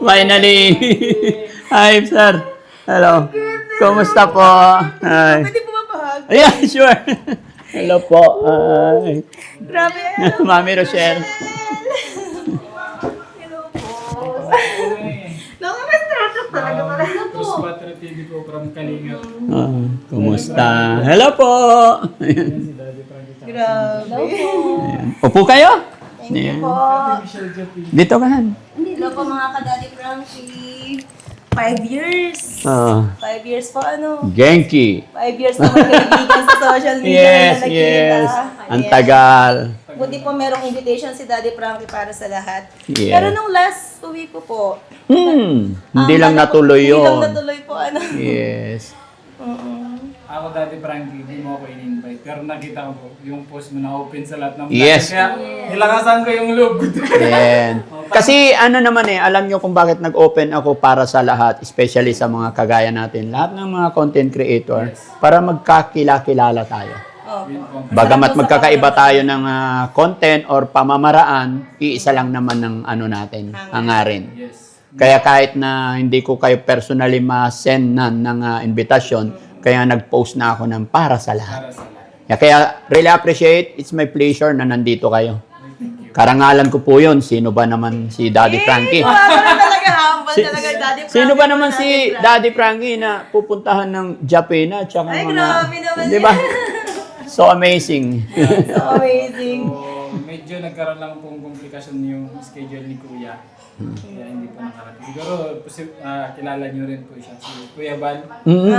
Finally! Hi, sir. Hello. Kumusta po? Hi. Pwede po mapahag? Yeah, sure. Hello po. Hi. Grabe. Mami Rochelle. Hello po. Nakaka-startup talaga pala. Terus Batra TV po from Kalingap. Kumusta? Hello po. Yan si Daddy Frankie. Grabe. Ayan. Upo kayo. Thank you Ayan. po. Michelle Jopi. Dito ka, Han. Hello po mga ka-Daddy Frankie. 5 years. 5 years po ano? Genki. 5 years na magkaibigan sa social media Yes, na nakita. yes. Ang Ayan. tagal. Buti po merong invitation si Daddy Frankie para sa lahat. Yeah. Pero nung last week ko po, Hindi lang ano po, natuloy Hindi lang yun. natuloy po ano. Yes. Ako Daddy Frankie, hindi mo ako in-invite. Pero nakita ko po, yung post mo na open sa lahat ng vlog. Yes. Kaya nilakasan ko yung loob ko. Ayan. Kasi ano naman alam nyo kung bakit nag-open ako para sa lahat, especially sa mga kagaya natin, lahat ng mga content creator, para magkakilala tayo. Yun po. Bagamat magkakaiba tayo ng content or pamamaraan, iisa lang naman ng ano natin, hangarin. Yes. Kaya kahit na hindi ko kayo personally ma-send ng invitation, kaya nag-post na ako ng para sa lahat. Para sa lahat. Kaya really appreciate, it's my pleasure na nandito kayo. Karangalan ko po yun, sino ba naman si Daddy Frankie? Wow, talaga humble talaga Daddy Frankie. Sino ba naman si Frankie? Daddy Frankie na pupuntahan ng Japena at Ay, grabe naman di ba? So amazing. So amazing. So, medyo nagkaroon lang pong komplikasyon yung schedule ni Kuya. Kaya hindi po nakarating. Siguro, kilala niyo rin po siya. Si Kuya Bal.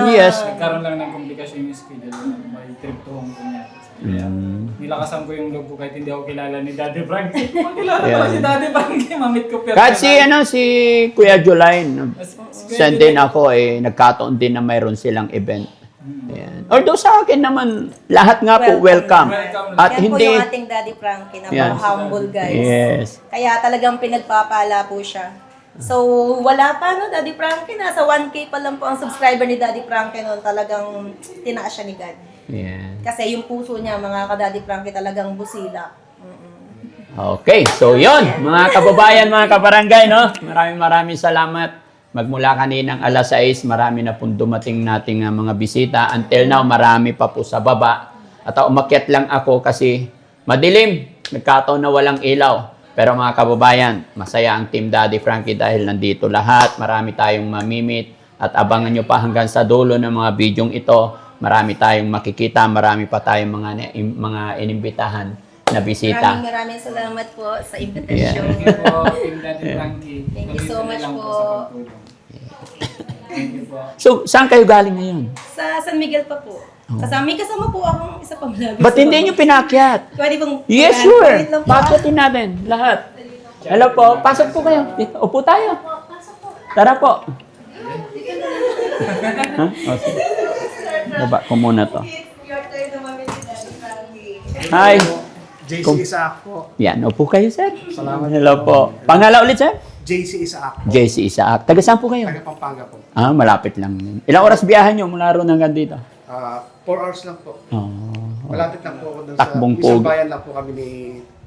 Yes. Nagkaroon lang ng komplikasyon yung schedule. May trip to Hong Kong niya. Kaya nilakasan ko yung loob ko kahit hindi ako kilala ni Daddy Frankie. Kilala pala si Daddy Frankie. Mamit ko pero. Kahit si Kuya Jolaine, send din ako nagkataon din na mayroon silang event. Ayan. Although sa akin naman, lahat nga po welcome. At Yan po hindi, yung ating Daddy Frankie na Yan. humble guys. yes. Kaya talagang pinagpapala po siya. So, wala pa no, Daddy Frankie. Nasa 1K pa lang po ang subscriber ni Daddy Frankie noon. Talagang tinaas siya ni God. Ayan. Kasi yung puso niya, mga ka-Daddy Frankie, talagang busila. Okay, so yon mga kababayan, mga kabarangay, no? Maraming salamat. Magmula kaninang alas 6, marami na pong dumating nating mga bisita. Until now, marami pa po sa baba. At umakyat lang ako kasi madilim. Nagkataon na walang ilaw. Pero mga kababayan, masaya ang Team Daddy Frankie dahil nandito lahat. Marami tayong mamimit. At abangan nyo pa hanggang sa dulo ng mga bidyong ito. Marami tayong makikita. Marami pa tayong mga inimbitahan na bisita. Maraming salamat po sa Yeah. invitation. Thank you po, Team Daddy Frankie. Thank you so much Nandito na lang po. sa pagtulong. Thank you po. So, saan kayo galing ngayon? Sa San Miguel pa po. May kasama po akong isa pang vlogger. Ba't hindi nyo pinakyat? Pwede pong... Yes, Ayan, sure. wait lang po. Pakitin natin, lahat. Hello po. Pasok po kayo. Dito, upo tayo. Tara po. Ha? O, sige. Baba ko muna to. Your turn naman with Daddy Frankie. Hi. JC Isaac po. Yan, upo kayo, sir. Salamat. Hello po. Pangala ulit, sir? JC Isaac po. JC Isaac. Taga saan po kayo? Taga Pampanga po. Malapit lang. Ilang oras biyahan nyo mula roon hanggang dito? 4 hours lang po. Oh. Malapit lang po ako doon Takbong sa isang pogi. bayan lang po kami ni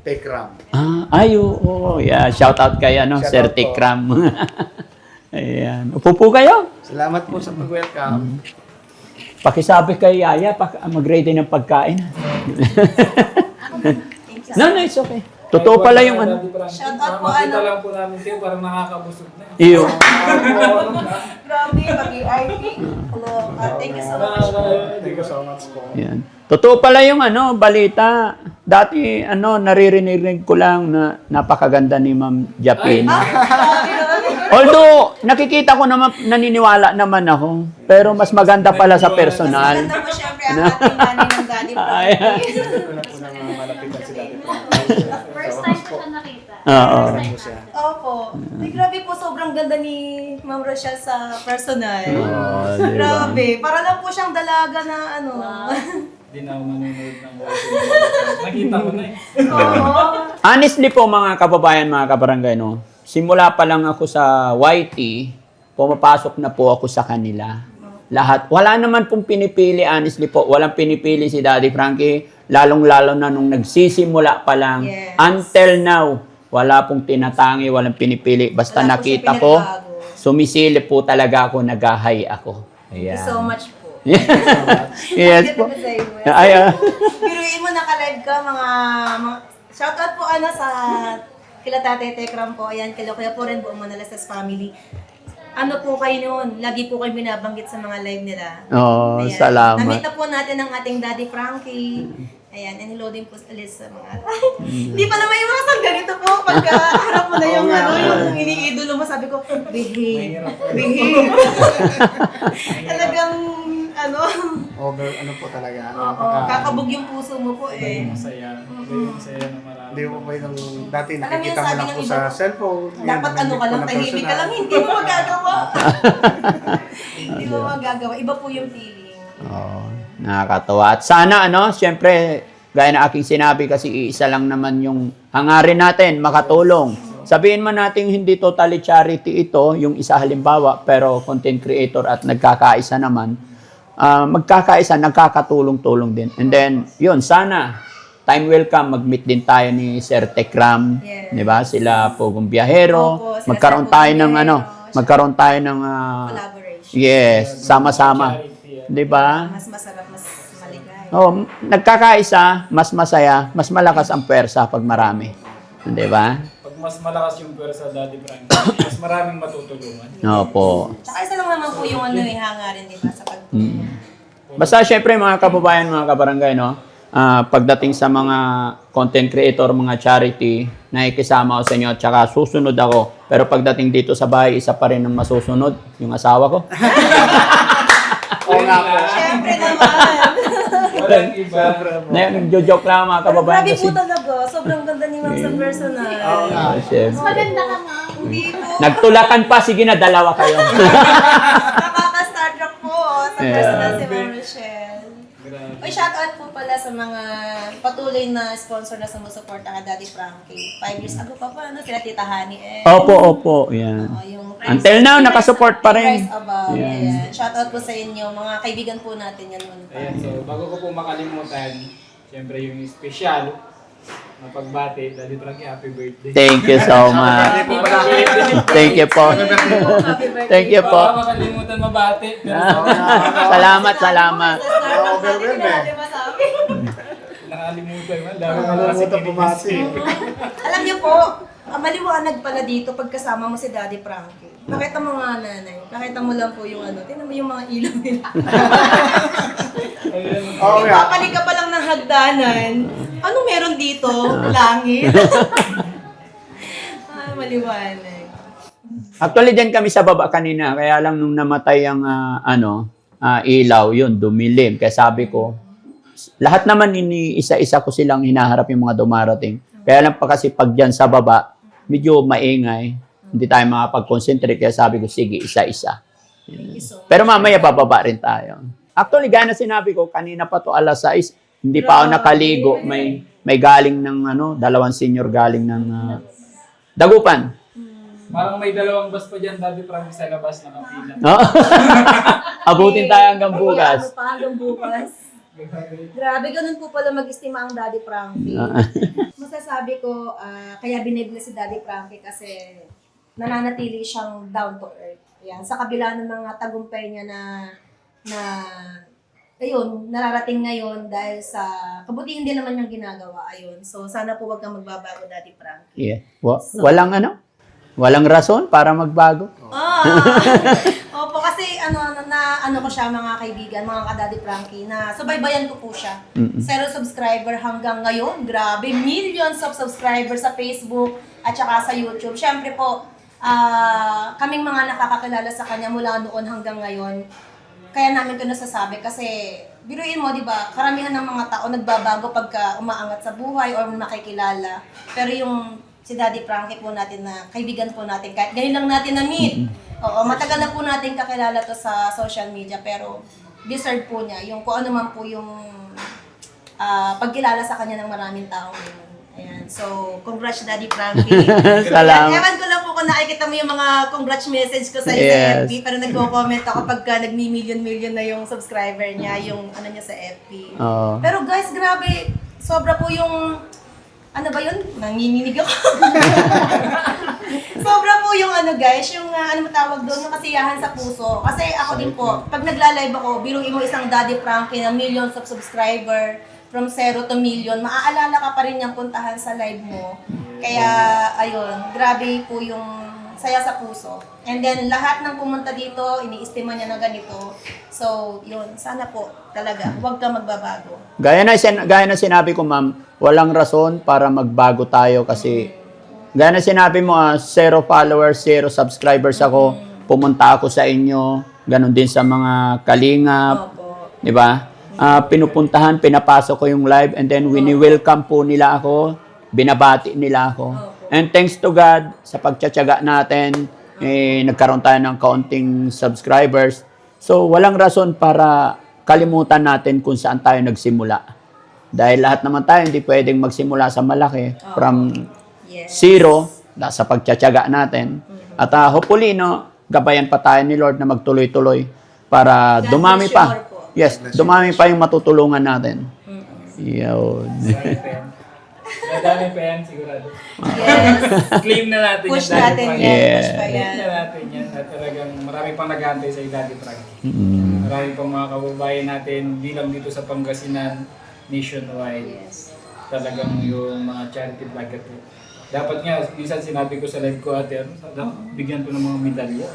Tekram. Oo. Yeah. Shout out kay Shout Sir out po. Tikram. Ayan. Upo po kayo. Salamat po sa pag-welcome. Pakisabi kay Yaya, mag-ready ng pagkain. No, it's okay. Totoo pala yung ano. Daddy Frankie, Shout out po, makita ano. lang po namin kayo, parang nakakabusog na. Iyo. Grabe, mag-i-IP. Hello. Thank you so much po. Thank you so much po. Yan. Totoo pala yung balita. Dati naririnig ko lang na napakaganda ni Ma'am Japin. Grabe naman. Although nakikita ko naman, naniniwala naman ako. Pero mas maganda pala sa personal. Maganda po syempre ang ating nanay ng Daddy Ay. Frankie. Ito na po nang malapitan si Daddy Frankie. First time ko siya nakita. Oo. Po siya. Opo. Ay, grabe po, sobrang ganda ni Ma'am Rochelle sa personal. Diba? Grabe. Para lang po siyang dalaga na ano. Hindi na ako manonood ng nakita ko na eh. Oo. Honestly po mga kababayan, mga kabarangay, no? Simula pa lang ako sa YT, pumapasok na po ako sa kanila. Lahat. Wala naman pong pinipili, honestly po. Walang pinipili si Daddy Frankie. Lalong-lalo na nung nagsisimula pa lang. Yes. Until now, Wala pong tinatangi, walang pinipili. Basta Wala po siya nakita ko, pinagbago. sumisilip po talaga ako, nag-hi ako. Thank you Ayan. so much po. Yes po. Ay, Biruin mo, naka-live ka, mga shoutout po sa kila Tatay Tekram po, ayan, kila Kuya po rin, buong Manalastas family. Ano po kayo noon? Lagi po kayo binabanggit sa mga live nila. oh, Ayan. salamat. Namita po natin ang ating Daddy Frankie. Ayan, and hello din po ulit sa mga... Hindi pa naman iwasan, ganito po. Pagka harap mo na yung, yung iniidolo mo, sabi ko, behave. Behave. Talagang, Over, po talaga. kakabog yung puso mo po eh. Masaya. Masaya na marami. Hindi mo pa yung dati Alam mo nakikita yung mo sabi lang ng po iba, sa cellphone. Dapat ka lang, tahimik ka lang, hindi mo magagawa. Hindi mo magagawa. Iba po yung feeling. Oo, nakakatawa. At sana, siyempre, gaya na aking sinabi kasi iisa lang naman yung hangarin natin, makatulong. Sabihin man natin hindi totally charity ito, yung isa halimbawa, pero content creator at nagkakaisa naman, magkakaisa, nagkakatulong-tulong din. And then, yun, sana, time will come, mag-meet din tayo ni Sir Tekram, Yes. di ba? Sila Pogong Biyahero, Opo, sila magkaroon Sir tayo ng Biyahero, magkaroon tayo ng Collaboration. yes, sama-sama. Di ba? Mas masarap, mas maligay. Oh, nagkakaisa, mas masaya, mas malakas ang pwersa pag marami. Di ba? Pag mas malakas yung pwersa, Daddy Frank, mas maraming matutulungan. Opo. Tsaka isa lang naman po yung hangarin, di ba, sa Basta syempre mga kababayan, mga kabarangay, pagdating sa mga content creator, mga charity, nakikisama ako sa inyo at saka susunod ako. Pero pagdating dito sa bahay, isa pa rin ang masusunod, yung asawa ko. Oo nga po. Siyempre naman. Walang iba. Nagjo-joke lang mga kababayan Grabe kasi. po talaga. Sobrang ganda ni Ma'am sa personal. Syempre. Maganda ka nga. Hindi po. Nagtulakan pa, sige na, dalawa kayo. Nakaka-Star Trek po sa personal si Ma'am Rochelle. Oy, shoutout po pala sa mga patuloy na sponsor na sumusuporta kay Daddy Frankie. 5 years ago pa sila Tita Honey. Opo, yan. Yung Until now, nakasupport pa rin. Price above. Ayan. Shoutout po sa inyo. Mga kaibigan po natin yan. Ayan, so bago ko po makalimutan, siyempre yung special na pagbati, Daddy Frankie, happy birthday. Thank you so much. Thank you po. Happy birthday. Thank you po. Baka makalimutan mabati. Pero Salamat. Overwhelmed eh. nakalimutan man. Dami Alam mo ito bumati. Alam niyo po, maliwanag pala dito pagkasama mo si Daddy Frankie. Nakita mo nga nanay. Nakita mo lang po yung tingnan mo yung mga ilaw nila. Oo nga. Papanig ka pa lang ng hagdanan. Ano meron dito? Langit. Ay, maliwanag. Actually, dyan kami sa baba kanina. Kaya lang nung namatay ang ilaw, yun, dumilim. Kaya sabi ko, lahat naman isa-isa ko silang hinaharap yung mga dumarating. Kaya lang pa kasi pag dyan sa baba, medyo maingay. Hindi tayo makapag-concentrate. Kaya sabi ko, sige, isa-isa. Thank you so much. Pero mamaya bababa rin tayo. Actually, gaya na sinabi ko, kanina pa to alas 6, hindi pa ako nakaligo. May galing ng, dalawang senior galing ng Dagupan. parang may dalawang bus pa dyan, Daddy Frankie, sa labas na kapila. No? Abutin tayo hanggang bukas. Ano pa hanggang bukas? Grabe, ganun po pala mag-estima ang Daddy Frankie. Masasabi ko, kaya binibili si Daddy Frankie kasi nananatili siyang down to earth. Yan. Sa kabila ng mga tagumpay niya na ayun, nararating ngayon dahil sa kabutihan din naman niyang ginagawa. Ayun. So, sana po wag kang magbabago, Daddy Frankie. Yeah. Walang rason para magbago. Opo, kasi ano ko siya mga kaibigan, mga ka-Daddy Frankie, na subaybayan ko po siya. 0 subscriber hanggang ngayon. Grabe, millions of subscribers sa Facebook at saka sa YouTube. Siyempre po, kaming mga nakakakilala sa kanya mula noon hanggang ngayon. Kaya namin ito nasasabi kasi biruin mo, di ba, karamihan ng mga tao nagbabago pagka umaangat sa buhay or makikilala. Pero yung si Daddy Frankie po natin na kaibigan po natin, kahit ganyan lang natin na-meet. Oo, matagal na po natin kakilala to sa social media, pero deserve po niya yung kung ano man po yung pagkilala sa kanya ng maraming tao ngayon. Ayan. So, congrats Daddy Frankie. Salamat. Ewan ko lang po kung nakikita mo yung mga congrats message ko sa Yes. FB, pero nagko-comment ako pagka nagmi-million na yung subscriber niya, yung ano niya sa FB. Oo. Pero guys, grabe, sobra po yung ano ba yun? Nanginginig ako. Sobra po yung ano guys, yung ano matawag doon, yung kasiyahan sa puso. Kasi ako din po, pag nagla-live ako, biruin mo isang Daddy Frankie na millions of subscriber, from 0 to million, maaalala ka pa rin yung puntahan sa live mo. Kaya, ayun, grabe po yung saya sa puso. And then, lahat ng pumunta dito, iniistima niya na ganito. So, yun, sana po, talaga, huwag ka magbabago. Gaya na sinabi ko, ma'am, walang rason para magbago tayo kasi gaya na sinabi mo, 0 followers, 0 subscribers ako, pumunta ako sa inyo, ganun din sa mga kalingap, Opo. di ba? Pinupuntahan, pinapasok ko yung live, and then wini-welcome po nila ako, binabati nila ako. And thanks to God, sa pagtsatsaga natin, nagkaroon tayo ng kaunting subscribers. So, walang rason para kalimutan natin kung saan tayo nagsimula. Dahil lahat naman tayo hindi pwedeng magsimula sa malaki from Yes. 0 sa pagtsatsaga natin. At hopefully, no, gabayan pa tayo ni Lord na magtuloy-tuloy para God dumami bless you pa. more po. Yes, dumami pa yung matutulungan natin. Yun. Madami pa yan, sigurado. Yes. Claim na natin Push yung Daddy natin Frankie. yan. Yeah. Push pa Claim yan. na natin yan. At talagang marami pang nag-aantay sa Daddy Frankie. Mm. Marami pang mga kababayan natin, di lang dito sa Pangasinan, nationwide. Yes. Talagang yung mga charity vlogger po. Dapat nga, minsan sinabi ko sa live ko, ate, bigyan ko ng mga medalya.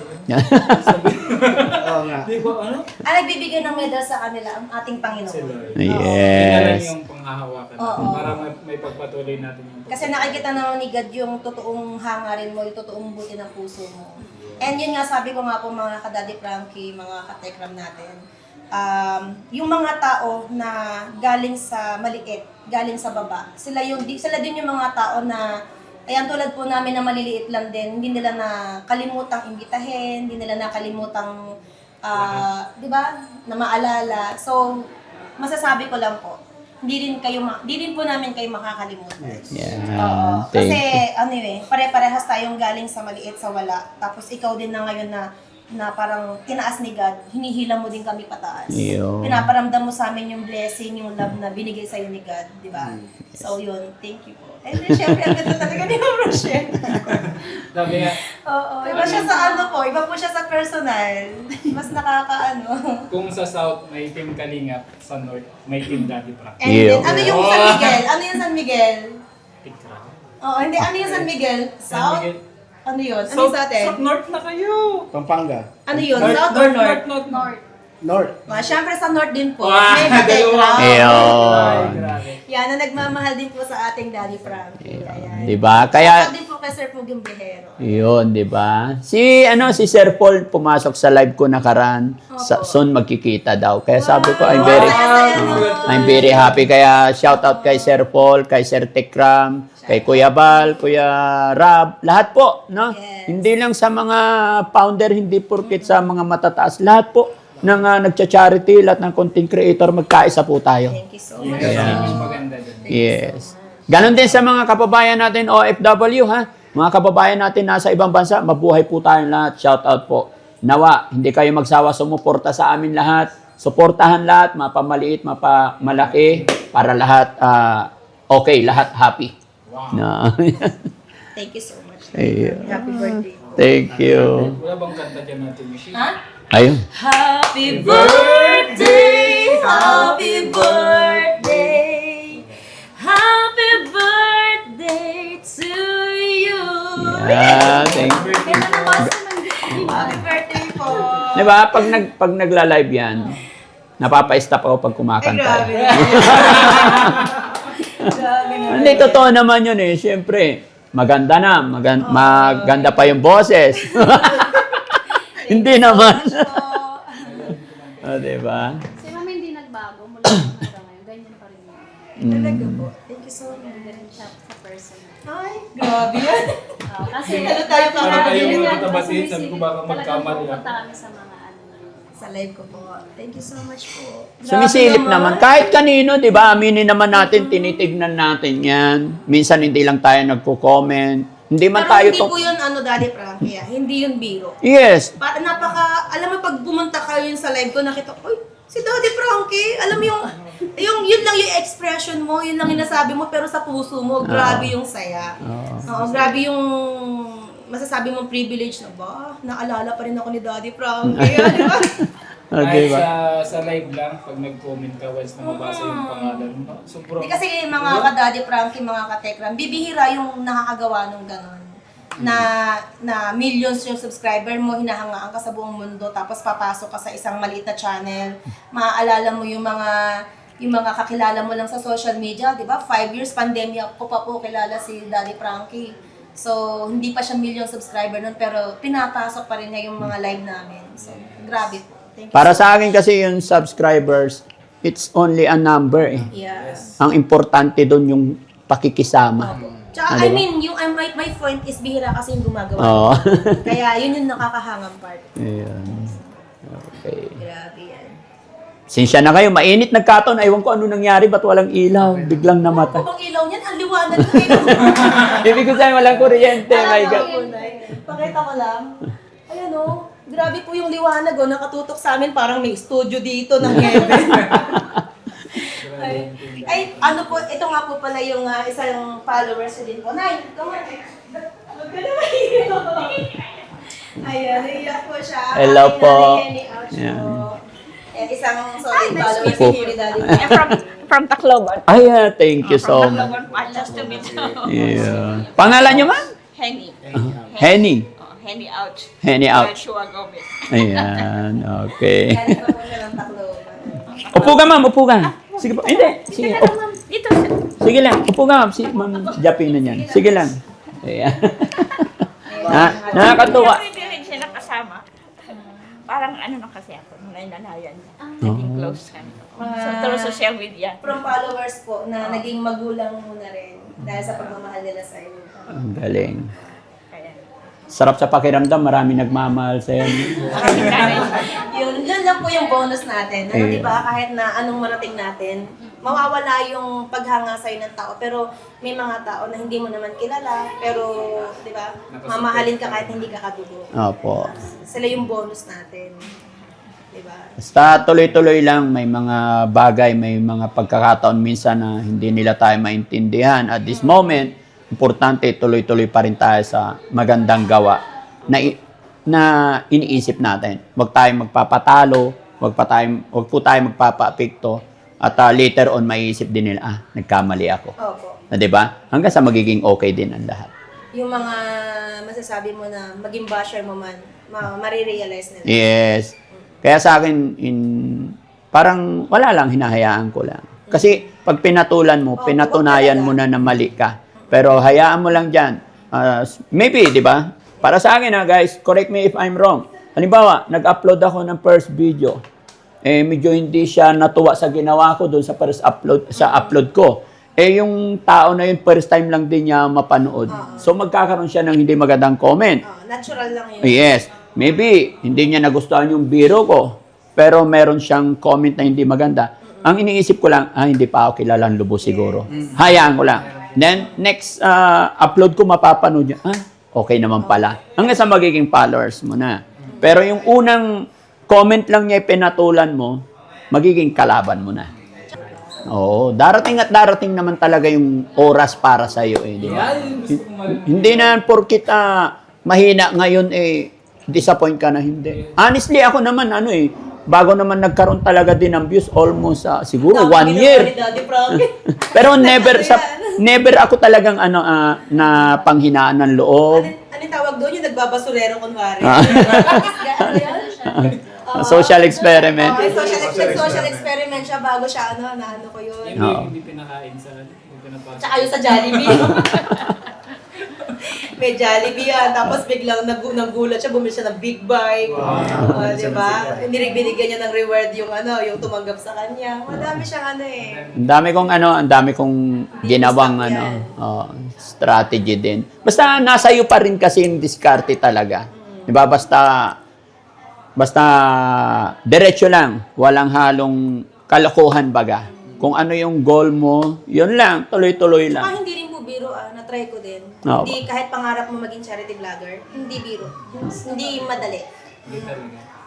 Oo nga. Di ba, ano? Nagbibigay ng medal sa kanila ang ating Si Panginoon. Lord. Yes. Tingnan yung panghahawakan Oo. natin para may pagpatuloy natin yung Kasi nakikita naman ni God yung totoong hangarin mo, yung totoong buti ng puso mo. And yun nga, sabi ko nga po mga ka-Daddy Frankie, mga ka-Tekram natin, yung mga tao na galing sa maliit, galing sa baba, sila din yung mga tao na, ayan tulad po namin na maliliit lang din, hindi nila na kalimutang imbitahin, hindi nila na kalimutang, di ba, na maalala. So, masasabi ko lang po, hindi din po namin kayo makakalimutan. Yeah. Oo. Thank Kasi, you. pare-parehas tayong galing sa maliit sa wala. Tapos ikaw din na ngayon na parang tinaas ni God, hinihila mo din kami pataas. Yun. Pinaparamdam mo sa amin yung blessing, yung love na binigay sa'yo ni God, di ba? So yun, thank you po. And then syempre, ang ganda talaga ni Ma'am Rochelle. Sabi nga, Oo, iba siya sa iba po siya sa personal. Mas nakakaano. kung sa South may Team Kalingap, sa North may Team Daddy Frankie. And then, Yeah. ano yung San Miguel? Ano yung San Miguel? Tikra. Oo, hindi, ano yung San Miguel? South? Miguel. Ano yun? Ano South, yung sa atin? South North na kayo. Pampanga. Ano yun? South or North? North. North. Siyempre sa North din po. Wow, May Katekram. dalawa. Ayun. Ay, grabe. Yan, na nagmamahal din po sa ating Daddy Frankie. Ayan. Di ba? Kaya, Shoutout din po kay Sir Puging Bihero. yun, di ba? Si Sir Paul pumasok sa live ko nakaraan. Soon magkikita daw. Kaya sabi ko, I'm very happy. Kaya shout out kay Sir Paul, kay Sir Tekram, kay Kuya Bal, Kuya Rab, lahat po, no? Yes. Hindi lang sa mga founder, hindi porket sa mga matataas. Lahat po ng nagcha-charity, lahat ng content creator, magkaisa po tayo. Thank you so much. Yes, mas maganda din. Yes. Ganon din sa mga kababayan natin OFW, ha? Mga kababayan natin nasa ibang bansa, mabuhay po tayong lahat. Shout out po. Nawa, hindi kayo magsawa sumuporta sa amin lahat. Suportahan lahat, mapamaliit, mapamalaki, para lahat okay, lahat happy. Wow. Na. Thank you so much. Ayun. Happy birthday. Thank you. Wala bang kanta dyan natin, Michelle? Ha? Ayun. Happy birthday! Happy birthday! Happy birthday to you! Yeah, thank you. Happy birthday po! Di ba? Pag nagla-live yan, napapa-stop ako pag Ay, kumakanta. grabe. Grabe na. Hindi, totoo naman yun eh. Siyempre, maganda na. Maganda pa yung boses. Hindi naman. Diba? Si Mami hindi nagbago mula hanggang ngayon. Ganyan pa rin yun. Talaga po. Thank you so much. Ganyan siya sa person. Ay, grabe yan. Kasi Ano tayo Para kakaroon? kayo yun nga, magtabasin, sabi ko baka talagang magkamali pupunta ako. kami sa mga ano. Sa live ko po. Thank you so much po. Sumisilip Grabe naman. Kahit kanino, di ba? Aminin naman natin, tinitignan natin yan. Minsan hindi lang tayo nagko-comment. Hindi man Pero tayo hindi po yun, Daddy Frankie, hindi yun biro. Yes. Alam mo pag pumunta kayo yun sa live ko, nakita ko, uy, si Daddy Frankie, alam mo yung Yun lang yung expression mo, yun lang yung nasabi mo, pero sa puso mo, grabe yung saya. Oo, grabe yung masasabi mong privilege na ba? Naalala pa rin ako ni Daddy Frankie, di ba? Kahit Diba? sa live lang, pag nag-comment ka, once na mabasa yung pangalan mo, sobrang... Hindi kasi mga ka-Daddy Frankie, mga ka-Tekram, bibihira yung nakakagawa ng ganon. Na millions yung subscriber mo, hinahangaan ka sa buong mundo, tapos papasok ka sa isang maliit na channel, maaalala mo yung mga kakilala mo lang sa social media, di ba? 5 years pandemya ko pa po kilala si Daddy Frankie. So, hindi pa siya million subscriber nun, pero pinapasok pa rin niya yung mga live namin. So, grabe po. Thank you Para so sa akin kasi yung subscribers, it's only a number eh. Yes. Ang importante doon yung pakikisama. Tsaka, Ano I ba? mean, yung my point is bihira kasi yung gumagawa. Oo. Kaya yun yung nakakahangang part. Ayan. Okay. Grabe yan. Sinsya na kayo, mainit nagkaton. Aywan ko ano nangyari, ba't walang ilaw? Biglang namatay. Kung ilaw niyan, ang liwanag ko ngayon. Ibig ko sabihin, walang kuryente. My God. Pakita ko lang. Ayan o. Grabe po yung liwanag o. Nakatutok sa amin parang may studio dito ng heaven. ay, ano po, ito nga po pala yung isang followers din po. Nay, come on. Huwag ka na mahiyo. Ayan, naiyak po siya. Hello Ay, po. Nanay Henny Ouch Ayan. po. And isang solid follower si po. Henry Daddy. From Tacloban. Ay, thank you so much. Just to meet you. Yeah. Pangalan niyo man? Henny. Henny. Henny out. Henny out. Joshua Gomez. Ayan, okay. Galing pa po siya ng Tacloban. Upo ka, ma'am. Upo ka. Sige po. Hindi. Sige. Dito. Sige lang. Upo ka, ma'am. Si Ma'am Jappy na yan. Sige lang. Ayan. Nakakatuwa. Privilege siya nakasama. Parang ano na kasi ako, nananayan niya. Naging close kami. So, through social media. From followers po na naging magulang mo na rin dahil sa pagmamahal nila sa iyo. Ang galing. Kaya, Sarap sa pakiramdam. Marami nagmamahal sa'yo. maraming nanay. Yun lang po yung bonus natin. Ano, Ayun. di ba? Kahit na anong marating natin, mawawala yung paghanga sa'yo ng tao. Pero may mga tao na hindi mo naman kilala. Pero, di ba? Mamahalin ka kahit hindi ka kadugo. Opo. Sila yung bonus natin. Di ba? Basta tuloy-tuloy lang. May mga bagay, may mga pagkakataon minsan na hindi nila tayo maintindihan. At this moment, importante tuloy-tuloy pa rin tayo sa magandang gawa na iniisip natin. Huwag tayong magpapatalo, huwag po tayong magpapa-apekto, at later on maiisip din nila, nagkamali ako. Opo. Na, 'di ba? Hanggang sa magiging okay din ang lahat. Yung mga masasabi mo na maging basher mo man, marirealize nila. Yes. Kaya sa akin, parang wala lang, hinahayaan ko lang. Kasi pag pinatulan mo, Oh, pinatunayan wag mo na mali ka. Pero hayaan mo lang dyan. Maybe, di ba? Para sa akin guys, correct me if I'm wrong. Halimbawa, nag-upload ako ng first video. Medyo hindi siya natuwa sa ginawa ko doon sa first upload ko. Yung tao na yun, first time lang din niya mapanood. So magkakaroon siya ng hindi magandang comment. Natural lang yun. Yes. Maybe, hindi niya nagustuhan yung biro ko. Pero meron siyang comment na hindi maganda. Ang iniisip ko lang, hindi pa ako kilalang lubos siguro. Hayaan ko lang. Then, next upload ko, mapapanood niya. Okay naman pala. Hanggang sa magiging followers mo na. Pero yung unang comment lang niya, pinatulan mo, magiging kalaban mo na. Oo, darating at darating naman talaga yung oras para sa iyo di ba? Hindi na porkit mahina ngayon disappoint ka na hindi. Honestly ako naman bago naman nagkaroon talaga din ng views almost siguro 1 year. Pero never ako talagang na panghinaan ng loob. Ano tawag doon? Yung nagbabasurero kunwari. Social experiment. Social experiment siya bago siya naano ko yun. Hindi pinakain sa... Tsaka yung sa Jollibee. May Jollibee yan. Tapos biglang nagulat siya, bumili siya ng big bike. Diba? Binigyan niya ng reward yung tumanggap sa kanya. Madami siyang Ang dami kong ginawang strategy din. Basta nasa iyo pa rin kasi yung diskarte talaga. Diba? Basta diretso lang, walang halong kalokohan baga. Kung ano yung goal mo, yun lang, tuloy-tuloy lang. Hindi rin po biro, na-try ko din. Oo. Hindi, kahit pangarap mo maging charity vlogger, hindi biro. Hindi madali.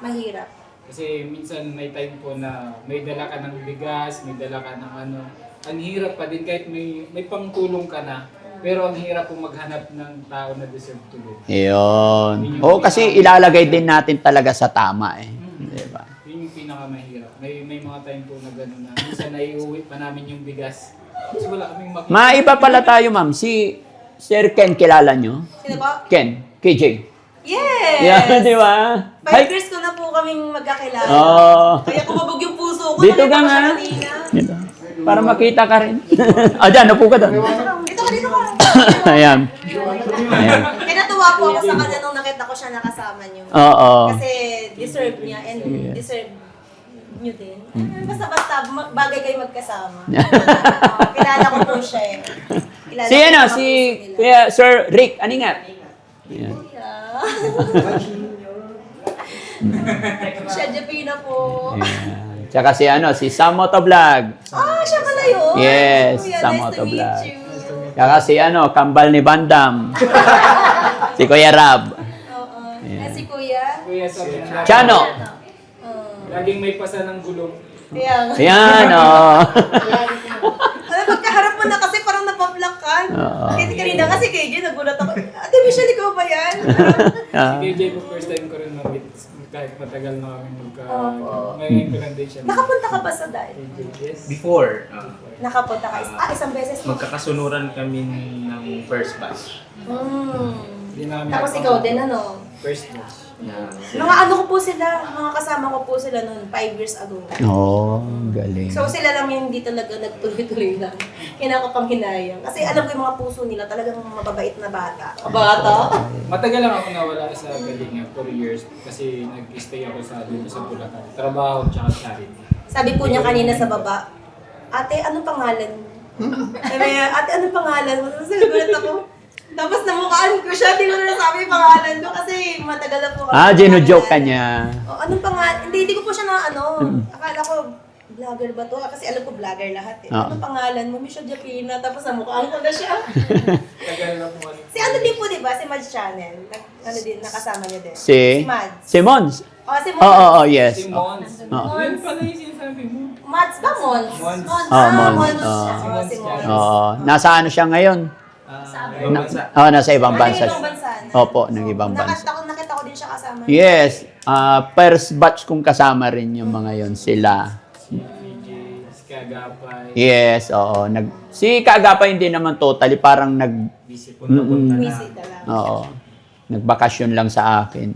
Mahirap. Kasi minsan may time po na may dala ka ng bigas, may dala ka ng ano. Ang hirap pa din kahit may pangtulong ka na. Pero ang hirap po maghanap ng tao na deserve tulong. Yun. Oo, kasi ilalagay din natin talaga sa tama eh. Diba? Yun yung pinakamahirap. May mga time po na gano'n na minsan naiuwi pa namin yung bigas. Kasi wala kaming makita. Maiba pala tayo, ma'am. Si Sir Ken, kilala nyo? Sino po? Ken, KJ. Yes! Yan, di ba? 5 years ko na po kaming magkakilala. Oo. Kaya kumabog yung puso ko. Dito Nakita ka ko siya nga. kanina. Dito. Para makita ka rin. Dyan, napo ka doon. Dito ka. Ayan. Ayan. Kaya natuwa po ako sa kanya nung nakita ko siya nakasama niyo. Oo. Kasi deserve niya and deserve niyo din. Basta-basta bagay kayo magkasama. Kilala ko po siya eh. Kilala Si ko ano, yung mga si puso nila. Kuya Sir Rick Aningat. Ayan. Siya Japina po. Ayan. Tsaka si ano, si Sam Motovlog. Ah, siya pala yun. Yes, Kuya, sa nice to Motovlog. meet you. Tsaka si ano, kambal ni Bandam. Si Kuya Rab. Oo. Si Kuya. Kuya sabi na Chano. laging may pasa ng gulong. Kaya nga. Ayan, oh. Alam, magkaharap mo na kasi parang napaplak ka. Oo. Kasi kanina kasi KJ, nagulat ako. Ate Michelle, ikaw ba yan? Si KJ po first time ko rin ma-meet. Kahit matagal na kami ngayon ko lang din siya. Nakapunta ka ba sa dive? Yes. Before, Nakapunta ka. Isang beses. magkakasunuran kami ng first batch. Hindi na kami Tapos ikaw din, ano? First batch. Mga ano ko po sila, mga kasama ko po sila noon 5 years ago. Oh, galing. So sila lang yung hindi talaga nagtuloy-tuloy lang. Kinakapanghinayang. Kasi alam ko yung mga puso nila talagang mababait na bata. Bata? Matagal lang ako nawala sa Galinga, 4 years. Kasi nag-stay ako dito sa Bulacan. Trabaho tsaka charity. Sabi po niya kanina sa baba, ate, anong pangalan mo? Sabi niya, ate, anong pangalan mo? Tapos nagulat ako. Tapos namukhaan ko siya, di ko na nasabi yung pangalan ko kasi matagal na po kami. Gino-joke ka niya. Oh, anong pangalan? Hindi ko po siya na ano. Akala ko, vlogger ba to? Kasi alam ko vlogger lahat eh. Anong pangalan mo? Michelle Japina. Tapos namukhaan ko na siya. Tagal na po. Si ano din po, di ba? Si Mads Channel. Ano din, nakasama niya din. Si Mads. Si Mons. Oh, si Mons. Oo, yes. Si Mons. Oo. Yun pala yung sinasabi mo. Mads ba? Mons? Mons. Mons. siya. Si Mons. Oo. Nasa ano siya ngayon? Ibang bansa. Nasa ibang bansa. Ibang bansa na. Opo, ng ibang bansa. Nakita ko din siya kasama. Yes. First batch kong kasama rin yung mga yon sila. DJ, si Kagapay. Yes, oo. Si Kaagapay hindi naman totally, parang Busy po. Visit na lang. Oo. Nagbakasyon lang sa akin.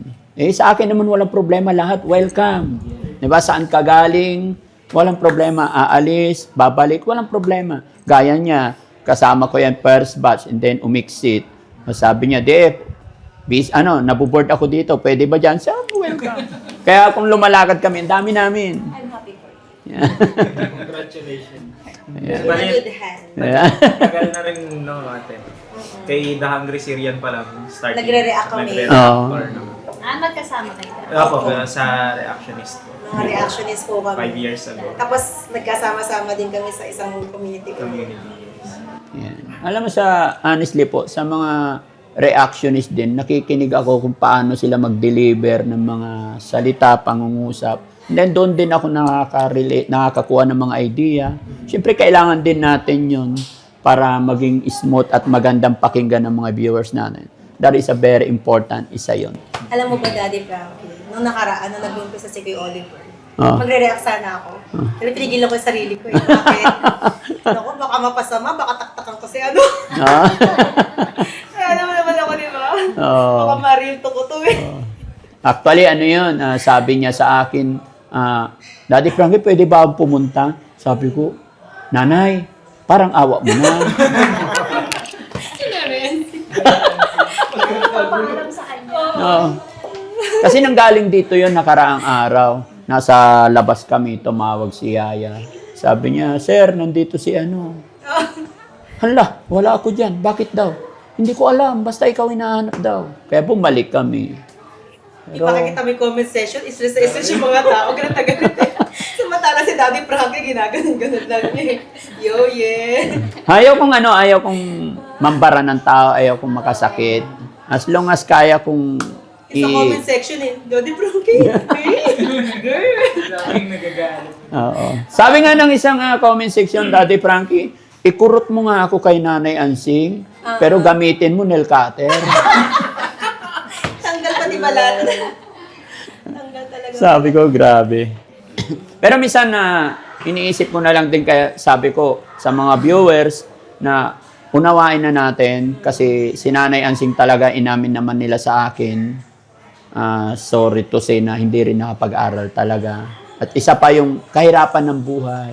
Sa akin naman walang problema lahat. Welcome. 'Di ba? Saan ka galing? Walang problema. Aalis, babalik, walang problema. Gaya niya, kasama ko yan first batch and then umiksit. Sabi niya, Dave, nabuboard ako dito. Pwede ba dyan? Sabi, welcome. Kaya kung lumalakad kami, ang dami namin. I'm happy for you. Congratulations. You're in a good hand. Tagal na rin, no, ate. Kay The Hungry Syrian pa lang, starting. Nagre-react kami. Nagre-react Oo. or no. Magkasama kayo. Opo, sa reactionist po. Mga reactionist po 5 kami. years ago. Tapos nagkasama-sama din kami sa isang community. Community. Yan. Alam mo honestly po, sa mga reactionist din, nakikinig ako kung paano sila mag-deliver ng mga salita, pangungusap. And then doon din ako nakaka-relate, nakakakuha ng mga idea. Siyempre, kailangan din natin yun para maging smooth at magandang pakinggan ng mga viewers natin. That is a very important isa yon. Alam mo ba, Daddy Frankie, nung nakaraan, nung nag-umpisa si Kuya Oliver, Oh. magre-react sana ako. Pero pinigilan ko yung sarili ko. Bakit? Ako, baka mapasama, baka taktakan ko si ano. Alam mo naman ako, di ba? Baka maril to ko to eh. Actually, ano yun, sabi niya sa akin, Daddy Frankie, pwede ba akong pumunta? Sabi ko, Nanay, parang awa mo na. Paalam sa kanya. Oo. Kasi nanggaling dito yun nakaraang araw. Nasa labas kami, tumawag si Yaya. Sabi niya, Sir, nandito si ano. Hala, wala ako dyan. Bakit daw? Hindi ko alam, basta ikaw hinahanap daw. Kaya bumalik kami. Ipakikita mo yung comment session, stress yung mga tao, ganun na ganun eh. Samantala si Daddy Frankie, ginaganon-ganon lang eh. Yo, yeah. Ayaw kong mambara ng tao, ayaw kong makasakit. As long as kaya kong Sa comment section Daddy Frankie. Daming nagagalit. Oo. Sabi nga ng isang comment section, Daddy Frankie, ikurot mo nga ako kay Nanay Ansing, pero gamitin mo nail cutter. Tanggal pati balat. Tanggal talaga. Sabi ko, grabe. Pero minsan iniisip ko na lang din kaya sabi ko sa mga viewers na unawain na natin kasi si Nanay Ansing talaga inamin naman nila sa akin. Sorry to say na hindi rin nakapag-aral talaga. At isa pa yung kahirapan ng buhay.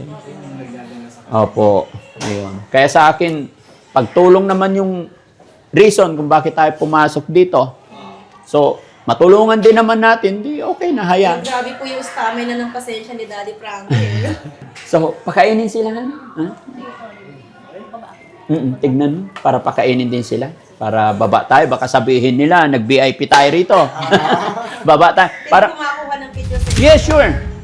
Opo. Ayun. Kaya sa akin, pagtulong naman yung reason kung bakit tayo pumasok dito. So, matulungan din naman natin, di okay na, hayaan. Grabe po yung stamina ng pasensya ni Daddy Frankie. So, pakainin sila. Ha? Tignan mo, para pakainin din sila. Para baba tayo, baka sabihin nila, nag-VIP tayo rito. Baba tayo. Para kumakuha ng video sa Yes, sure.